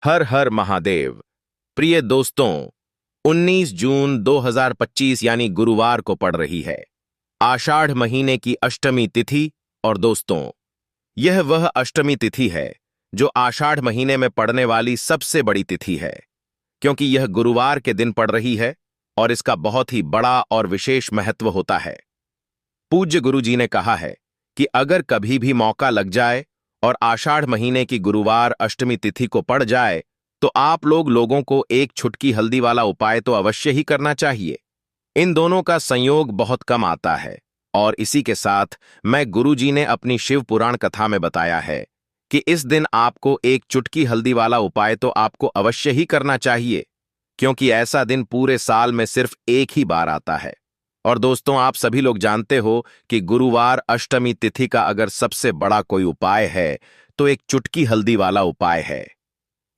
हर हर महादेव। प्रिय दोस्तों, 19 जून 2025 यानी गुरुवार को पड़ रही है आषाढ़ महीने की अष्टमी तिथि। और दोस्तों, यह वह अष्टमी तिथि है जो आषाढ़ महीने में पड़ने वाली सबसे बड़ी तिथि है, क्योंकि यह गुरुवार के दिन पड़ रही है और इसका बहुत ही बड़ा और विशेष महत्व होता है। पूज्य गुरु जी ने कहा है कि अगर कभी भी मौका लग जाए और आषाढ़ महीने की गुरुवार अष्टमी तिथि को पड़ जाए तो आप लोगों को एक छुटकी हल्दी वाला उपाय तो अवश्य ही करना चाहिए। इन दोनों का संयोग बहुत कम आता है और इसी के साथ मैं गुरु जी ने अपनी शिव पुराण कथा में बताया है कि इस दिन आपको एक चुटकी हल्दी वाला उपाय तो आपको अवश्य ही करना चाहिए, क्योंकि ऐसा दिन पूरे साल में सिर्फ एक ही बार आता है। और दोस्तों, आप सभी लोग जानते हो कि गुरुवार अष्टमी तिथि का अगर सबसे बड़ा कोई उपाय है तो एक चुटकी हल्दी वाला उपाय है।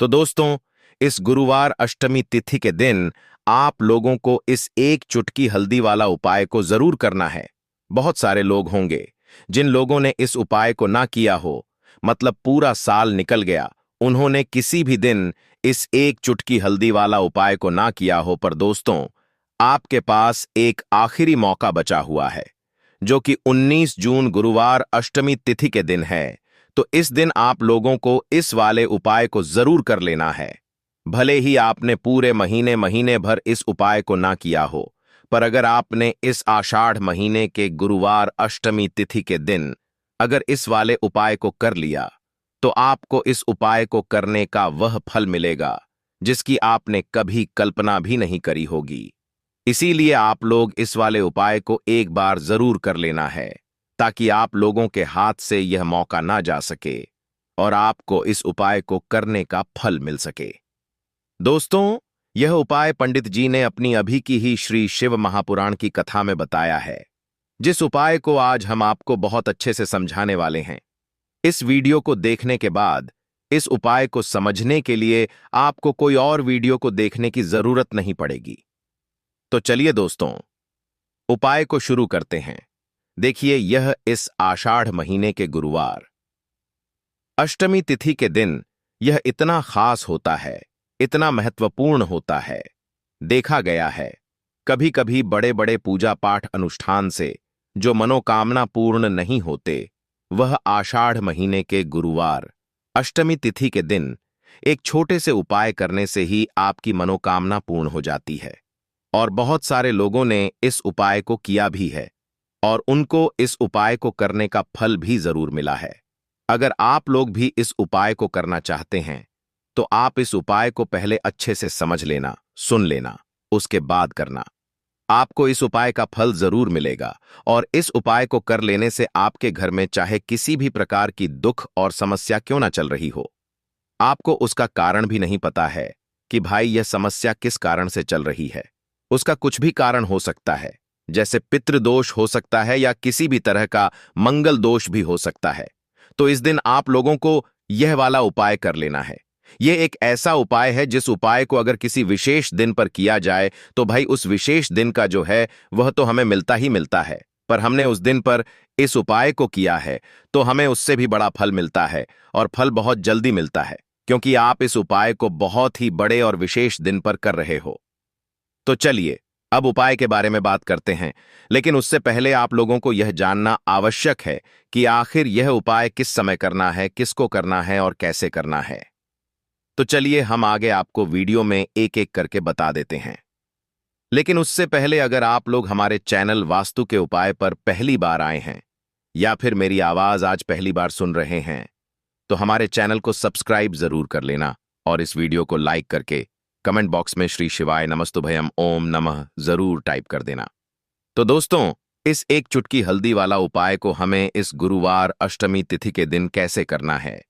तो दोस्तों, इस गुरुवार अष्टमी तिथि के दिन आप लोगों को इस एक चुटकी हल्दी वाला उपाय को जरूर करना है। बहुत सारे लोग होंगे जिन लोगों ने इस उपाय को ना किया हो, मतलब पूरा साल निकल गया, उन्होंने किसी भी दिन इस एक चुटकी हल्दी वाला उपाय को ना किया हो। पर दोस्तों, आपके पास एक आखिरी मौका बचा हुआ है, जो कि 19 जून गुरुवार अष्टमी तिथि के दिन है। तो इस दिन आप लोगों को इस वाले उपाय को जरूर कर लेना है। भले ही आपने पूरे महीने भर इस उपाय को ना किया हो, पर अगर आपने इस आषाढ़ महीने के गुरुवार अष्टमी तिथि के दिन अगर इस वाले उपाय को कर लिया, तो आपको इस उपाय को करने का वह फल मिलेगा जिसकी आपने कभी कल्पना भी नहीं करी होगी। इसीलिए आप लोग इस वाले उपाय को एक बार जरूर कर लेना है, ताकि आप लोगों के हाथ से यह मौका ना जा सके और आपको इस उपाय को करने का फल मिल सके। दोस्तों, यह उपाय पंडित जी ने अपनी अभी की ही श्री शिव महापुराण की कथा में बताया है, जिस उपाय को आज हम आपको बहुत अच्छे से समझाने वाले हैं। इस वीडियो को देखने के बाद इस उपाय को समझने के लिए आपको कोई और वीडियो को देखने की जरूरत नहीं पड़ेगी। तो चलिए दोस्तों, उपाय को शुरू करते हैं। देखिए, यह इस आषाढ़ महीने के गुरुवार अष्टमी तिथि के दिन यह इतना खास होता है, इतना महत्वपूर्ण होता है। देखा गया है, कभी कभी बड़े बड़े पूजा पाठ अनुष्ठान से जो मनोकामना पूर्ण नहीं होते, वह आषाढ़ महीने के गुरुवार अष्टमी तिथि के दिन एक छोटे से उपाय करने से ही आपकी मनोकामना पूर्ण हो जाती है। और बहुत सारे लोगों ने इस उपाय को किया भी है और उनको इस उपाय को करने का फल भी जरूर मिला है। अगर आप लोग भी इस उपाय को करना चाहते हैं तो आप इस उपाय को पहले अच्छे से समझ लेना, सुन लेना, उसके बाद करना। आपको इस उपाय का फल जरूर मिलेगा और इस उपाय को कर लेने से आपके घर में चाहे किसी भी प्रकार की दुख और समस्या क्यों ना चल रही हो, आपको उसका कारण भी नहीं पता है कि भाई यह समस्या किस कारण से चल रही है। उसका कुछ भी कारण हो सकता है, जैसे पितृदोष हो सकता है या किसी भी तरह का मंगल दोष भी हो सकता है। तो इस दिन आप लोगों को यह वाला उपाय कर लेना है। यह एक ऐसा उपाय है जिस उपाय को अगर किसी विशेष दिन पर किया जाए तो भाई उस विशेष दिन का जो है वह तो हमें मिलता ही मिलता है, पर हमने उस दिन पर इस उपाय को किया है तो हमें उससे भी बड़ा फल मिलता है और फल बहुत जल्दी मिलता है, क्योंकि आप इस उपाय को बहुत ही बड़े और विशेष दिन पर कर रहे हो। तो चलिए अब उपाय के बारे में बात करते हैं, लेकिन उससे पहले आप लोगों को यह जानना आवश्यक है कि आखिर यह उपाय किस समय करना है, किसको करना है और कैसे करना है। तो चलिए हम आगे आपको वीडियो में एक एक करके बता देते हैं। लेकिन उससे पहले अगर आप लोग हमारे चैनल वास्तु के उपाय पर पहली बार आए हैं या फिर मेरी आवाज आज पहली बार सुन रहे हैं, तो हमारे चैनल को सब्सक्राइब जरूर कर लेना और इस वीडियो को लाइक करके कमेंट बॉक्स में श्री शिवाय नमस्तुभयम ओम नमः जरूर टाइप कर देना। तो दोस्तों, इस एक चुटकी हल्दी वाला उपाय को हमें इस गुरुवार अष्टमी तिथि के दिन कैसे करना है,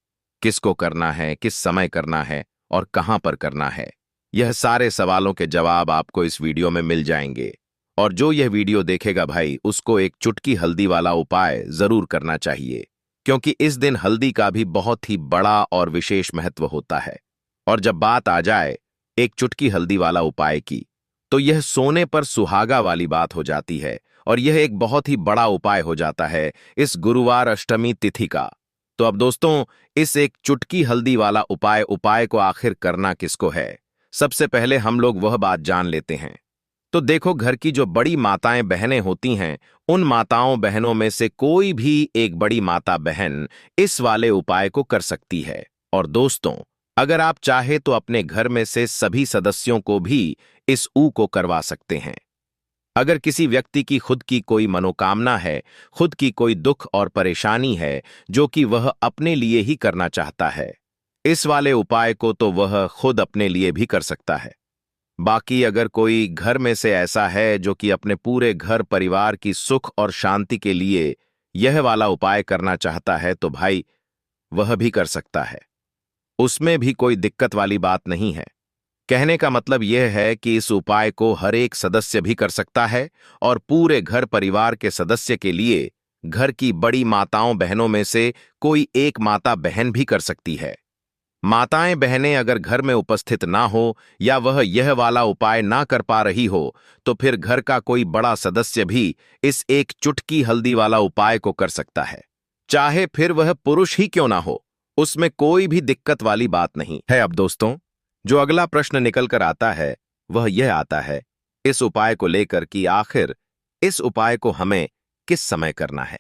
किसको करना है, किस समय करना है और कहां पर करना है, यह सारे सवालों के जवाब आपको इस वीडियो में मिल जाएंगे। और जो यह वीडियो देखेगा भाई, उसको एक चुटकी हल्दी वाला उपाय जरूर करना चाहिए, क्योंकि इस दिन हल्दी का भी बहुत ही बड़ा और विशेष महत्व होता है। और जब बात आ जाए एक चुटकी हल्दी वाला उपाय की, तो यह सोने पर सुहागा वाली बात हो जाती है और यह एक बहुत ही बड़ा उपाय हो जाता है इस गुरुवार अष्टमी तिथि का। तो अब दोस्तों, इस एक चुटकी हल्दी वाला उपाय को आखिर करना किसको है? सबसे पहले हम लोग वह बात जान लेते हैं। तो देखो, घर की जो बड़ी माताएं बहनें होती हैं, उन माताओं बहनों में से कोई भी एक बड़ी माता बहन इस वाले उपाय को कर सकती है। और दोस्तों, अगर आप चाहे तो अपने घर में से सभी सदस्यों को भी इस को करवा सकते हैं। अगर किसी व्यक्ति की खुद की कोई मनोकामना है, खुद की कोई दुख और परेशानी है जो कि वह अपने लिए ही करना चाहता है, इस वाले उपाय को तो वह खुद अपने लिए भी कर सकता है। बाकी अगर कोई घर में से ऐसा है जो कि अपने पूरे घर परिवार की सुख और शांति के लिए यह वाला उपाय करना चाहता है, तो भाई वह भी कर सकता है। उसमें भी कोई दिक्कत वाली बात नहीं है। कहने का मतलब यह है कि इस उपाय को हर एक सदस्य भी कर सकता है और पूरे घर परिवार के सदस्य के लिए घर की बड़ी माताओं बहनों में से कोई एक माता बहन भी कर सकती है। माताएं बहनें अगर घर में उपस्थित ना हो या वह यह वाला उपाय ना कर पा रही हो, तो फिर घर का कोई बड़ा सदस्य भी इस एक चुटकी हल्दी वाला उपाय को कर सकता है। चाहे फिर वह पुरुष ही क्यों ना हो, उसमें कोई भी दिक्कत वाली बात नहीं है। अब दोस्तों, जो अगला प्रश्न निकल कर आता है वह यह आता है इस उपाय को लेकर कि आखिर इस उपाय को हमें किस समय करना है?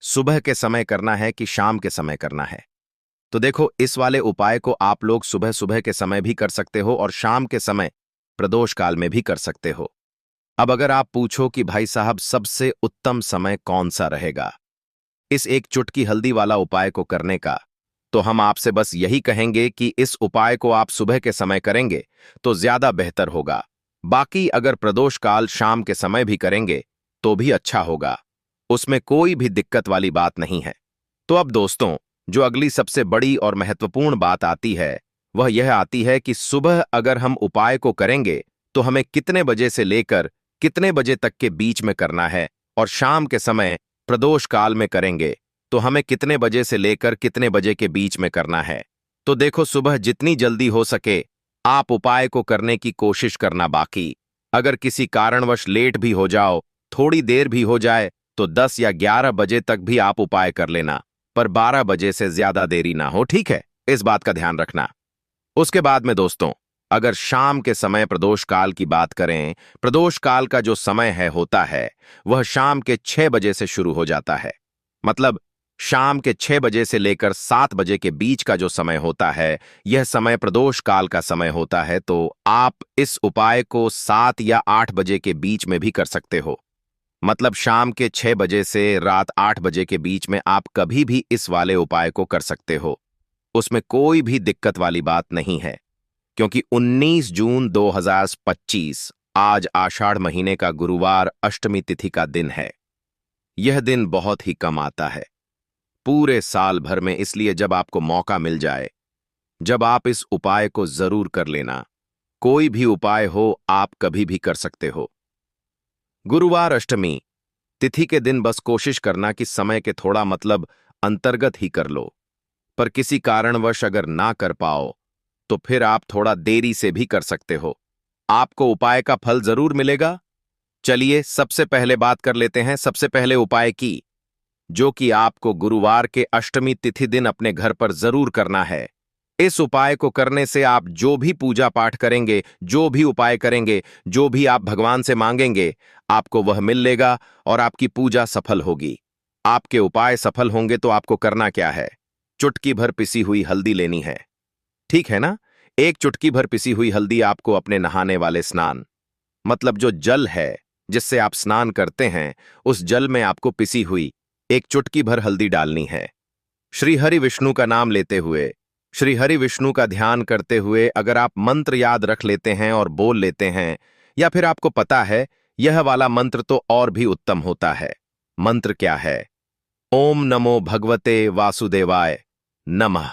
सुबह के समय करना है कि शाम के समय करना है? तो देखो, इस वाले उपाय को आप लोग सुबह सुबह के समय भी कर सकते हो और शाम के समय प्रदोष काल में भी कर सकते हो। अब अगर आप पूछो कि भाई साहब सबसे उत्तम समय कौन सा रहेगा इस एक चुटकी हल्दी वाला उपाय को करने का, तो हम आपसे बस यही कहेंगे कि इस उपाय को आप सुबह के समय करेंगे तो ज्यादा बेहतर होगा। बाकी अगर प्रदोष काल शाम के समय भी करेंगे तो भी अच्छा होगा, उसमें कोई भी दिक्कत वाली बात नहीं है। तो अब दोस्तों, जो अगली सबसे बड़ी और महत्वपूर्ण बात आती है वह यह आती है कि सुबह अगर हम उपाय को करेंगे तो हमें कितने बजे से लेकर कितने बजे तक के बीच में करना है, और शाम के समय प्रदोष काल में करेंगे तो हमें कितने बजे से लेकर कितने बजे के बीच में करना है। तो देखो, सुबह जितनी जल्दी हो सके आप उपाय को करने की कोशिश करना। बाकी अगर किसी कारणवश लेट भी हो जाओ, थोड़ी देर भी हो जाए, तो 10 या 11 बजे तक भी आप उपाय कर लेना, पर 12 बजे से ज्यादा देरी ना हो, ठीक है? इस बात का ध्यान रखना। उसके बाद में दोस्तों, अगर शाम के समय प्रदोष काल की बात करें, प्रदोष काल का जो समय होता है वह शाम के 6 बजे से शुरू हो जाता है। मतलब शाम के 6 बजे से लेकर 7 बजे के बीच का जो समय होता है, यह समय प्रदोष काल का समय होता है। तो आप इस उपाय को 7 या 8 बजे के बीच में भी कर सकते हो। मतलब शाम के 6 बजे से रात 8 बजे के बीच में आप कभी भी इस वाले उपाय को कर सकते हो, उसमें कोई भी दिक्कत वाली बात नहीं है। क्योंकि 19 जून 2025 आज आषाढ़ महीने का गुरुवार अष्टमी तिथि का दिन है। यह दिन बहुत ही कम आता है पूरे साल भर में, इसलिए जब आपको मौका मिल जाए, जब आप इस उपाय को जरूर कर लेना। कोई भी उपाय हो आप कभी भी कर सकते हो। गुरुवार अष्टमी तिथि के दिन बस कोशिश करना कि समय के थोड़ा मतलब अंतर्गत ही कर लो, पर किसी कारणवश अगर ना कर पाओ तो फिर आप थोड़ा देरी से भी कर सकते हो, आपको उपाय का फल जरूर मिलेगा। चलिए सबसे पहले बात कर लेते हैं सबसे पहले उपाय की, जो कि आपको गुरुवार के अष्टमी तिथि दिन अपने घर पर जरूर करना है। इस उपाय को करने से आप जो भी पूजा पाठ करेंगे, जो भी उपाय करेंगे, जो भी आप भगवान से मांगेंगे, आपको वह मिल लेगा और आपकी पूजा सफल होगी। आपके उपाय सफल होंगे तो आपको करना क्या है? चुटकी भर पिसी हुई हल्दी लेनी है, ठीक है ना? एक चुटकी भर पिसी हुई हल्दी आपको अपने नहाने वाले स्नान, मतलब जो जल है जिससे आप स्नान करते हैं, उस जल में आपको पिसी हुई एक चुटकी भर हल्दी डालनी है। श्री हरि विष्णु का नाम लेते हुए, श्री हरि विष्णु का ध्यान करते हुए अगर आप मंत्र याद रख लेते हैं और बोल लेते हैं, या फिर आपको पता है यह वाला मंत्र, तो और भी उत्तम होता है। मंत्र क्या है? ओम नमो भगवते वासुदेवाय नमः।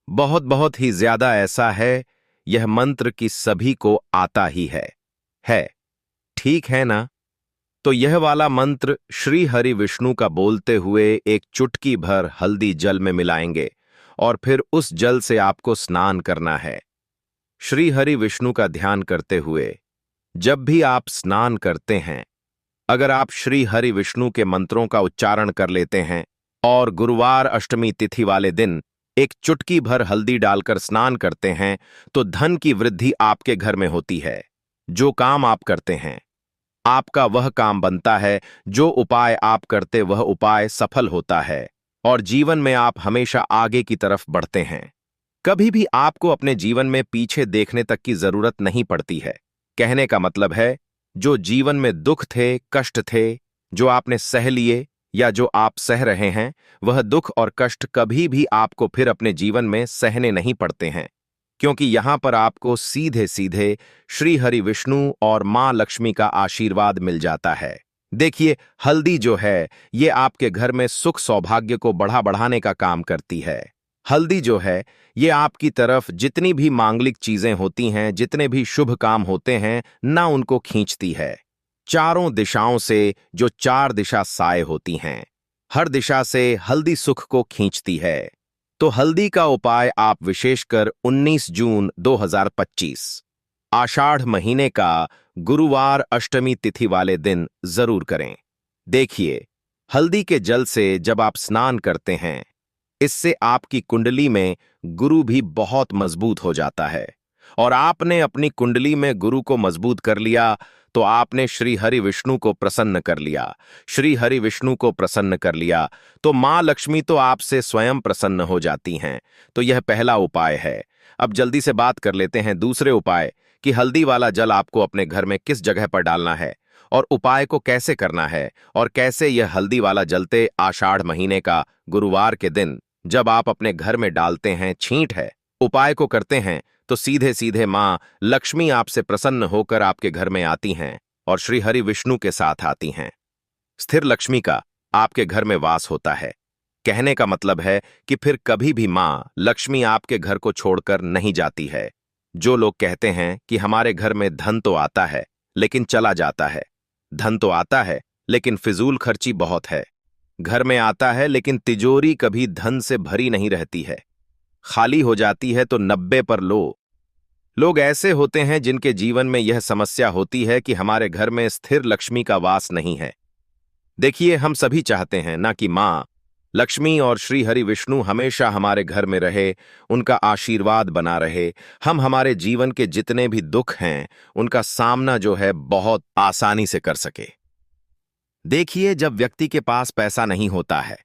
बहुत बहुत ही ज्यादा ऐसा है, यह मंत्र की सभी को आता ही है, ठीक है ना? तो यह वाला मंत्र श्री हरि विष्णु का बोलते हुए एक चुटकी भर हल्दी जल में मिलाएंगे और फिर उस जल से आपको स्नान करना है। श्री हरि विष्णु का ध्यान करते हुए जब भी आप स्नान करते हैं, अगर आप श्री हरि विष्णु के मंत्रों का उच्चारण कर लेते हैं और गुरुवार अष्टमी तिथि वाले दिन एक चुटकी भर हल्दी डालकर स्नान करते हैं तो धन की वृद्धि आपके घर में होती है। जो काम आप करते हैं आपका वह काम बनता है, जो उपाय आप करते वह उपाय सफल होता है और जीवन में आप हमेशा आगे की तरफ बढ़ते हैं। कभी भी आपको अपने जीवन में पीछे देखने तक की जरूरत नहीं पड़ती है। कहने का मतलब है, जो जीवन में दुख थे, कष्ट थे, जो आपने सह लिए या जो आप सह रहे हैं, वह दुख और कष्ट कभी भी आपको फिर अपने जीवन में सहने नहीं पड़ते हैं, क्योंकि यहां पर आपको सीधे सीधे श्री हरि विष्णु और मां लक्ष्मी का आशीर्वाद मिल जाता है। देखिए, हल्दी जो है ये आपके घर में सुख सौभाग्य को बढ़ाने का काम करती है। हल्दी जो है ये आपकी तरफ जितनी भी मांगलिक चीजें होती हैं, जितने भी शुभ काम होते हैं ना, उनको खींचती है। चारों दिशाओं से जो चार दिशा साए होती हैं, हर दिशा से हल्दी सुख को खींचती है। तो हल्दी का उपाय आप विशेषकर 19 जून 2025 आषाढ़ महीने का गुरुवार अष्टमी तिथि वाले दिन जरूर करें। देखिए, हल्दी के जल से जब आप स्नान करते हैं, इससे आपकी कुंडली में गुरु भी बहुत मजबूत हो जाता है और आपने अपनी कुंडली में गुरु को मजबूत कर लिया तो आपने श्री हरि विष्णु को प्रसन्न कर लिया। श्री हरि विष्णु को प्रसन्न कर लिया तो मां लक्ष्मी तो आपसे स्वयं प्रसन्न हो जाती हैं। तो यह पहला उपाय है। अब जल्दी से बात कर लेते हैं दूसरे उपाय कि हल्दी वाला जल आपको अपने घर में किस जगह पर डालना है और उपाय को कैसे करना है और कैसे यह हल्दी वाला जलते आषाढ़ महीने का गुरुवार के दिन जब आप अपने घर में डालते हैं, छींट है, उपाय को करते हैं तो सीधे सीधे मां लक्ष्मी आपसे प्रसन्न होकर आपके घर में आती हैं और श्री हरि विष्णु के साथ आती हैं। स्थिर लक्ष्मी का आपके घर में वास होता है। कहने का मतलब है कि फिर कभी भी मां लक्ष्मी आपके घर को छोड़कर नहीं जाती है। जो लोग कहते हैं कि हमारे घर में धन तो आता है लेकिन चला जाता है, धन तो आता है लेकिन फिजूल खर्ची बहुत है, घर में आता है लेकिन तिजोरी कभी धन से भरी नहीं रहती है, खाली हो जाती है तो 90 पर लो। लोग ऐसे होते हैं जिनके जीवन में यह समस्या होती है कि हमारे घर में स्थिर लक्ष्मी का वास नहीं है। देखिए, हम सभी चाहते हैं ना कि मां लक्ष्मी और श्री हरि विष्णु हमेशा हमारे घर में रहे, उनका आशीर्वाद बना रहे, हम हमारे जीवन के जितने भी दुख हैं उनका सामना जो है बहुत आसानी से कर सके। देखिए, जब व्यक्ति के पास पैसा नहीं होता है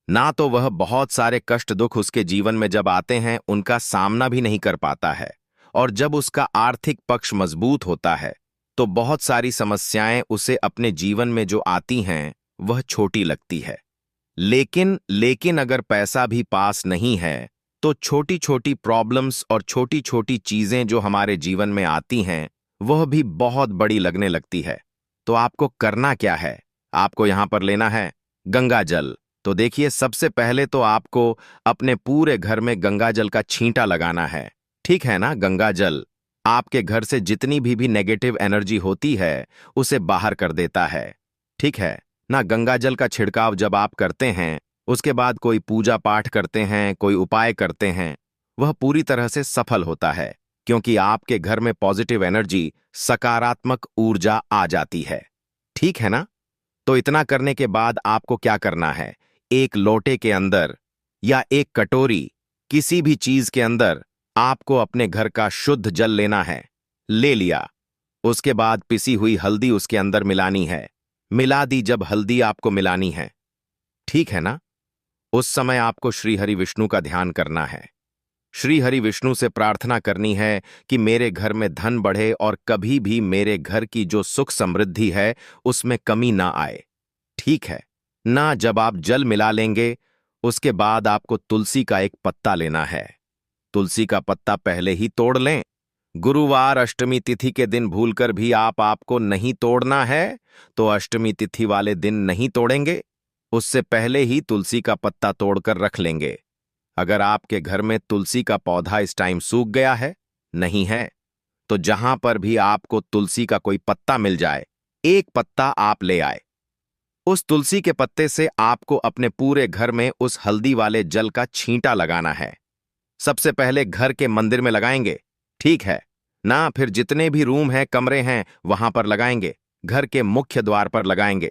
ना, तो वह बहुत सारे कष्ट दुख उसके जीवन में जब आते हैं उनका सामना भी नहीं कर पाता है, और जब उसका आर्थिक पक्ष मजबूत होता है तो बहुत सारी समस्याएं उसे अपने जीवन में जो आती हैं वह छोटी लगती है। लेकिन अगर पैसा भी पास नहीं है तो छोटी छोटी प्रॉब्लम्स और छोटी छोटी चीजें जो हमारे जीवन में आती हैं वह भी बहुत बड़ी लगने लगती है। तो आपको करना क्या है? आपको यहां पर लेना है गंगा जल। तो देखिए, सबसे पहले तो आपको अपने पूरे घर में गंगा जल का छींटा लगाना है। ठीक है ना? गंगा जल आपके घर से जितनी भी नेगेटिव एनर्जी होती है उसे बाहर कर देता है। ठीक है ना? गंगा जल का छिड़काव जब आप करते हैं, उसके बाद कोई पूजा पाठ करते हैं, कोई उपाय करते हैं, वह पूरी तरह से सफल होता है, क्योंकि आपके घर में पॉजिटिव एनर्जी, सकारात्मक ऊर्जा आ जाती है। ठीक है ना? तो इतना करने के बाद आपको क्या करना है? एक लोटे के अंदर या एक कटोरी, किसी भी चीज के अंदर आपको अपने घर का शुद्ध जल लेना है। ले लिया, उसके बाद पिसी हुई हल्दी उसके अंदर मिलानी है। मिला दी जब हल्दी आपको मिलानी है, ठीक है ना? उस समय आपको श्री हरि विष्णु का ध्यान करना है। श्री हरि विष्णु से प्रार्थना करनी है कि मेरे घर में धन बढ़े और कभी भी मेरे घर की जो सुख समृद्धि है उसमें कमी ना आए। ठीक है ना? जब आप जल मिला लेंगे उसके बाद आपको तुलसी का एक पत्ता लेना है। तुलसी का पत्ता पहले ही तोड़ लें। गुरुवार अष्टमी तिथि के दिन भूलकर भी आपको नहीं तोड़ना है तो अष्टमी तिथि वाले दिन नहीं तोड़ेंगे, उससे पहले ही तुलसी का पत्ता तोड़कर रख लेंगे। अगर आपके घर में तुलसी का पौधा इस टाइम सूख गया है, नहीं है, तो जहां पर भी आपको तुलसी का कोई पत्ता मिल जाए, एक पत्ता आप ले आए। उस तुलसी के पत्ते से आपको अपने पूरे घर में उस हल्दी वाले जल का छींटा लगाना है। सबसे पहले घर के मंदिर में लगाएंगे, ठीक है ना? फिर जितने भी रूम हैं, कमरे हैं, वहां पर लगाएंगे। घर के मुख्य द्वार पर लगाएंगे।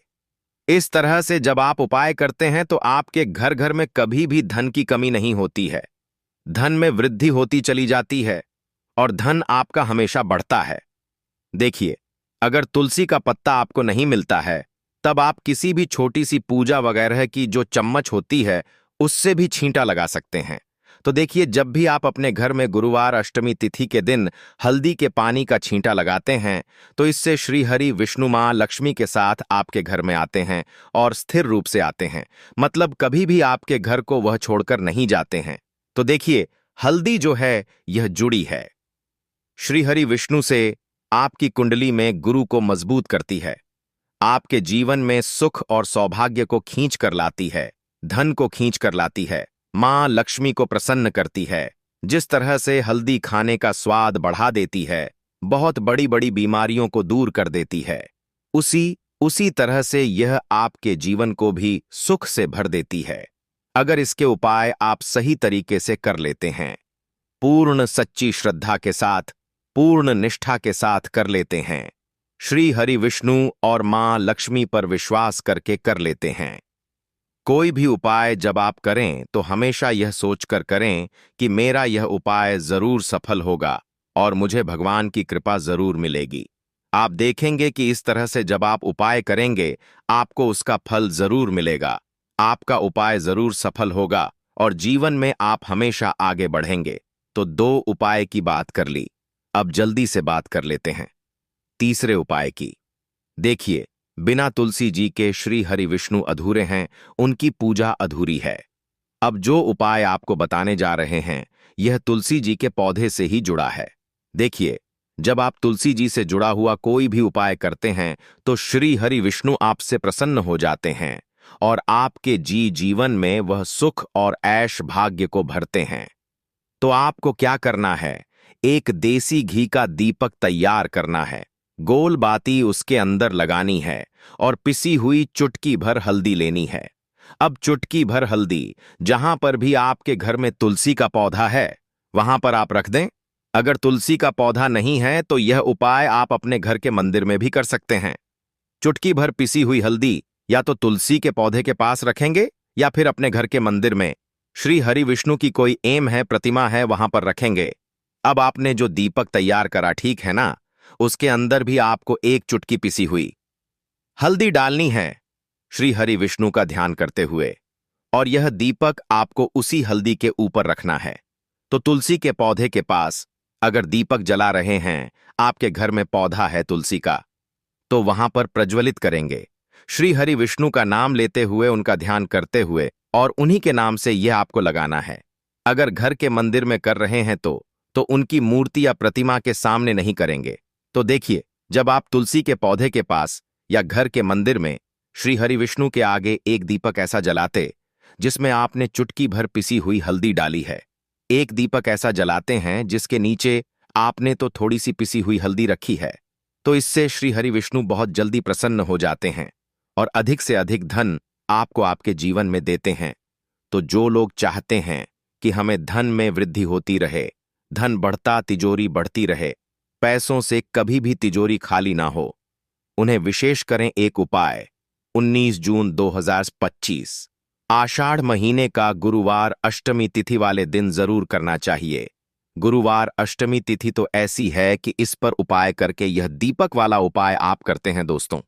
इस तरह से जब आप उपाय करते हैं तो आपके घर घर में कभी भी धन की कमी नहीं होती है। धन में वृद्धि होती चली जाती है और धन आपका हमेशा बढ़ता है। देखिए, अगर तुलसी का पत्ता आपको नहीं मिलता है, तब आप किसी भी छोटी सी पूजा वगैरह की जो चम्मच होती है, उससे भी छींटा लगा सकते हैं। तो देखिए, जब भी आप अपने घर में गुरुवार अष्टमी तिथि के दिन हल्दी के पानी का छींटा लगाते हैं, तो इससे श्री हरि विष्णु मां लक्ष्मी के साथ आपके घर में आते हैं और स्थिर रूप से आते हैं। मतलब कभी भी आपके घर को वह छोड़कर नहीं जाते हैं। तो देखिए, हल्दी जो है यह जुड़ी है श्री हरि विष्णु से, आपकी कुंडली में गुरु को मजबूत करती है, आपके जीवन में सुख और सौभाग्य को खींच कर लाती है, धन को खींच कर लाती है, मां लक्ष्मी को प्रसन्न करती है। जिस तरह से हल्दी खाने का स्वाद बढ़ा देती है, बहुत बड़ी बड़ी बीमारियों को दूर कर देती है, उसी तरह से यह आपके जीवन को भी सुख से भर देती है, अगर इसके उपाय आप सही तरीके से कर लेते हैं, पूर्ण सच्ची श्रद्धा के साथ, पूर्ण निष्ठा के साथ कर लेते हैं, श्री हरि विष्णु और मां लक्ष्मी पर विश्वास करके कर लेते हैं। कोई भी उपाय जब आप करें तो हमेशा यह सोचकर करें कि मेरा यह उपाय जरूर सफल होगा और मुझे भगवान की कृपा जरूर मिलेगी। आप देखेंगे कि इस तरह से जब आप उपाय करेंगे, आपको उसका फल जरूर मिलेगा, आपका उपाय जरूर सफल होगा और जीवन में आप हमेशा आगे बढ़ेंगे। तो 2 उपाय की बात कर ली, अब जल्दी से बात कर लेते हैं तीसरे उपाय की। देखिए, बिना तुलसी जी के श्री हरि विष्णु अधूरे हैं, उनकी पूजा अधूरी है। अब जो उपाय आपको बताने जा रहे हैं, यह तुलसी जी के पौधे से ही जुड़ा है। देखिए, जब आप तुलसी जी से जुड़ा हुआ कोई भी उपाय करते हैं, तो श्री हरि विष्णु आपसे प्रसन्न हो जाते हैं और आपके जीवन में वह सुख और ऐश भाग्य को भरते हैं। तो आपको क्या करना है? एक देसी घी का दीपक तैयार करना है, गोल बाती उसके अंदर लगानी है और पिसी हुई चुटकी भर हल्दी लेनी है। अब चुटकी भर हल्दी जहां पर भी आपके घर में तुलसी का पौधा है, वहां पर आप रख दें। अगर तुलसी का पौधा नहीं है तो यह उपाय आप अपने घर के मंदिर में भी कर सकते हैं। चुटकी भर पिसी हुई हल्दी या तो तुलसी के पौधे के पास रखेंगे या फिर अपने घर के मंदिर में श्री हरि विष्णु की कोई एम है, प्रतिमा है, वहां पर रखेंगे। अब आपने जो दीपक तैयार करा, ठीक है ना, उसके अंदर भी आपको 1 चुटकी पिसी हुई हल्दी डालनी है, श्री हरि विष्णु का ध्यान करते हुए, और यह दीपक आपको उसी हल्दी के ऊपर रखना है। तो तुलसी के पौधे के पास अगर दीपक जला रहे हैं, आपके घर में पौधा है तुलसी का, तो वहां पर प्रज्वलित करेंगे, श्री हरि विष्णु का नाम लेते हुए, उनका ध्यान करते हुए, और उन्हीं के नाम से यह आपको लगाना है। अगर घर के मंदिर में कर रहे हैं तो उनकी मूर्ति या प्रतिमा के सामने नहीं करेंगे। तो देखिए, जब आप तुलसी के पौधे के पास या घर के मंदिर में श्री हरि विष्णु के आगे एक दीपक ऐसा जलाते जिसमें आपने चुटकी भर पिसी हुई हल्दी डाली है, एक दीपक ऐसा जलाते हैं जिसके नीचे आपने तो थोड़ी सी पिसी हुई हल्दी रखी है, तो इससे श्री हरि विष्णु बहुत जल्दी प्रसन्न हो जाते हैं और अधिक से अधिक धन आपको आपके जीवन में देते हैं। तो जो लोग चाहते हैं कि हमें धन में वृद्धि होती रहे, धन बढ़ता, तिजोरी बढ़ती रहे, पैसों से कभी भी तिजोरी खाली ना हो, उन्हें विशेष करें एक उपाय। 19 जून 2025 आषाढ़ महीने का गुरुवार अष्टमी तिथि वाले दिन जरूर करना चाहिए। गुरुवार अष्टमी तिथि तो ऐसी है कि इस पर उपाय करके यह दीपक वाला उपाय आप करते हैं दोस्तों,